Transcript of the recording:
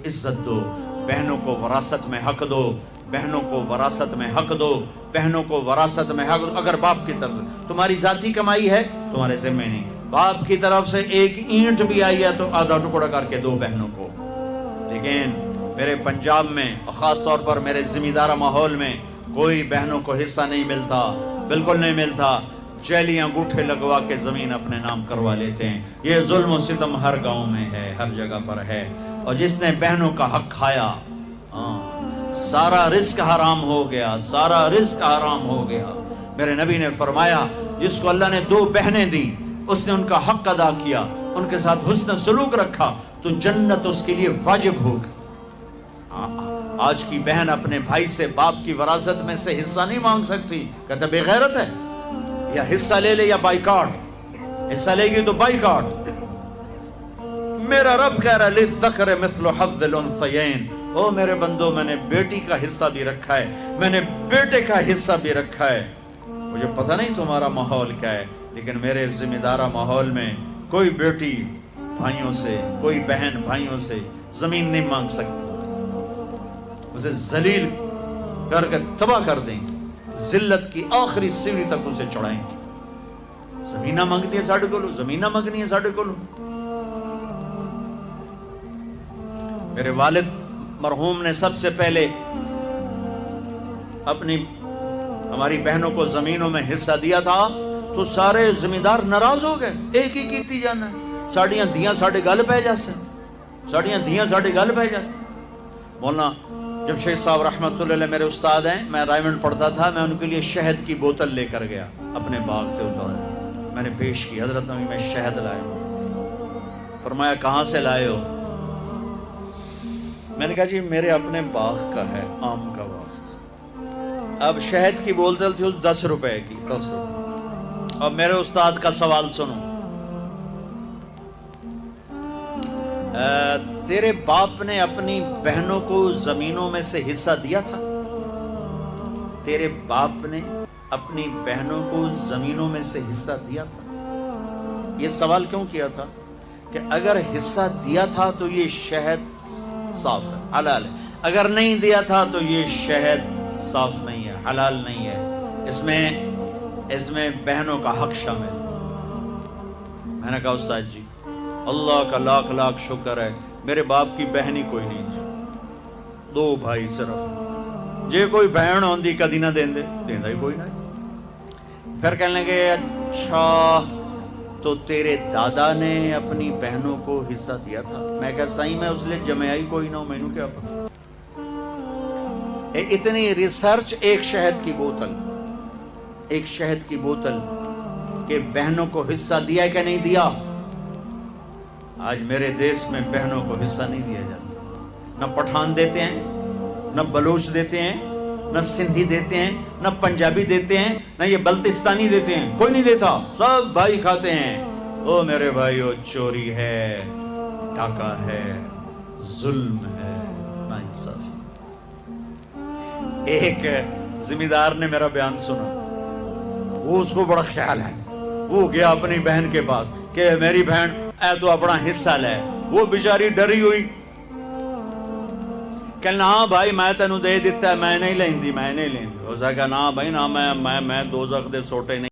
عزت دو، بہنوں کو وراثت میں حق دو، بہنوں کو وراثت میں حق دو، بہنوں کو وراثت میں حق دو۔ اگر باپ کی طرف تمہاری ذاتی کمائی ہے تمہارے ذمہ نہیں، باپ کی طرف سے ایک اینٹ بھی آئی ہے تو آدھا ٹکڑا کر کے دو بہنوں کو۔ لیکن میرے پنجاب میں اور خاص طور پر میرے ذمہ دارہ ماحول میں کوئی بہنوں کو حصہ نہیں ملتا، بالکل نہیں ملتا۔ جیلی انگوٹھے لگوا کے زمین اپنے نام کروا لیتے ہیں۔ یہ ظلم و ستم ہر گاؤں میں ہے، ہر جگہ پر ہے۔ اور جس نے بہنوں کا حق کھایا، سارا رزق حرام ہو گیا، سارا رزق حرام ہو گیا۔ میرے نبی نے فرمایا جس کو اللہ نے 2 بہنیں دی، اس نے ان کا حق ادا کیا، ان کے ساتھ حسن سلوک رکھا تو جنت اس کے لیے واجب ہوگی۔ آج کی بہن اپنے بھائی سے باپ کی وراثت میں سے حصہ نہیں مانگ سکتی، کہتا بے غیرت ہے، یا حصہ لے لے یا بائیکاٹ، حصہ لے گی تو بائیکاٹ۔ میرا رب کہہ رہا ہے للذکر مثل حظ الانثیین، او میرے بندو میں نے بیٹی کا حصہ بھی رکھا ہے، میں نے بیٹے کا حصہ بھی رکھا ہے۔ مجھے پتہ نہیں تمہارا ماحول کیا ہے، لیکن میرے ذمہ دارہ ماحول میں کوئی بیٹی بھائیوں سے، کوئی بہن بھائیوں سے زمین نہیں مانگ سکتی، اسے ذلیل کر کے تباہ کر دیں گے، ذلت کی آخری سیڑھی تک اسے چڑھائیں گے۔ زمینہ مانگتی ہے ساڑھے کولو، زمینہ مانگنی ہے ساڑھے کولو۔ میرے والد مرحوم نے سب سے پہلے اپنی ہماری بہنوں کو زمینوں میں حصہ دیا تھا تو سارے ذمہ دار ناراض ہو گئے، ایک ہی کیتی جانا ہے، ساڑیاں دیاں ساڑھے گل پہ جیسے، ساڑیاں دیاں ساڑھے گل پہ جیسے۔ مولانا جب شیخ صاحب رحمت اللہ علیہ میرے استاد ہیں، میں رائمنڈ پڑھتا تھا، میں ان کے لیے شہد کی بوتل لے کر گیا، اپنے باغ سے اتارا، میں نے پیش کی، حضرت نبی میں شہد لائے ہوں۔ فرمایا کہاں سے لائے ہو؟ میں نے کہا جی میرے اپنے باغ کا ہے، آم کا باغ تھا۔ اب شہد کی بوتل تھی اس 10 روپے کی، 10 روپے۔ اب میرے استاد کا سوال سنو، تیرے باپ نے اپنی بہنوں کو زمینوں میں سے حصہ دیا تھا؟ تیرے باپ نے اپنی بہنوں کو زمینوں میں سے حصہ دیا تھا؟ یہ سوال کیوں کیا تھا کہ اگر حصہ دیا تھا تو یہ شہد صاف ہے، حلال ہے، اگر نہیں دیا تھا تو یہ شہد صاف نہیں ہے، حلال نہیں ہے، اس میں بہنوں کا حق شامل۔ میں نے کہا استاد جی اللہ کا لاکھ لاکھ شکر ہے میرے باپ کی بہن ہی کوئی نہیں تھی، 2 بھائی صرف، جے کوئی بہن ہوندی کدی نہ دیندے، دیندا ہی کوئی نہیں۔ پھر کہنے لگے اچھا تو تیرے دادا نے اپنی بہنوں کو حصہ دیا تھا؟ میں کہا صحیح میں اس لیے جمعہ ہی کوئی نہ ہو، میں نے کیا پتا۔ اتنی ریسرچ ایک شہد کی بوتل، ایک شہد کی بوتل کہ بہنوں کو حصہ دیا کہ نہیں دیا؟ آج میرے دیش میں بہنوں کو حصہ نہیں دیا جاتا، نہ پٹھان دیتے ہیں، نہ بلوچ دیتے ہیں، نہ سندھی دیتے ہیں، نہ پنجابی دیتے ہیں، نہ یہ بلتستانی دیتے ہیں، کوئی نہیں دیتا، سب بھائی کھاتے ہیں۔ او میرے بھائیو، چوری ہے، ڈاکہ ہے، ظلم ہے، ناانصافی۔ ایک ذمہ دار نے میرا بیان سنا، وہ اس کو بڑا خیال ہے، وہ گیا اپنی بہن کے پاس کہ میری بہن اے تو اپنا حصہ لے، وہ بیچاری ڈری ہوئی، کہنا ہاں بھائی میں تینوں دے دیتا ہے، میں نہیں لیندی، میں نہیں لیندی۔ اس نے کہا نا بھائی نا، میں دوزخ دے سوٹے نہیں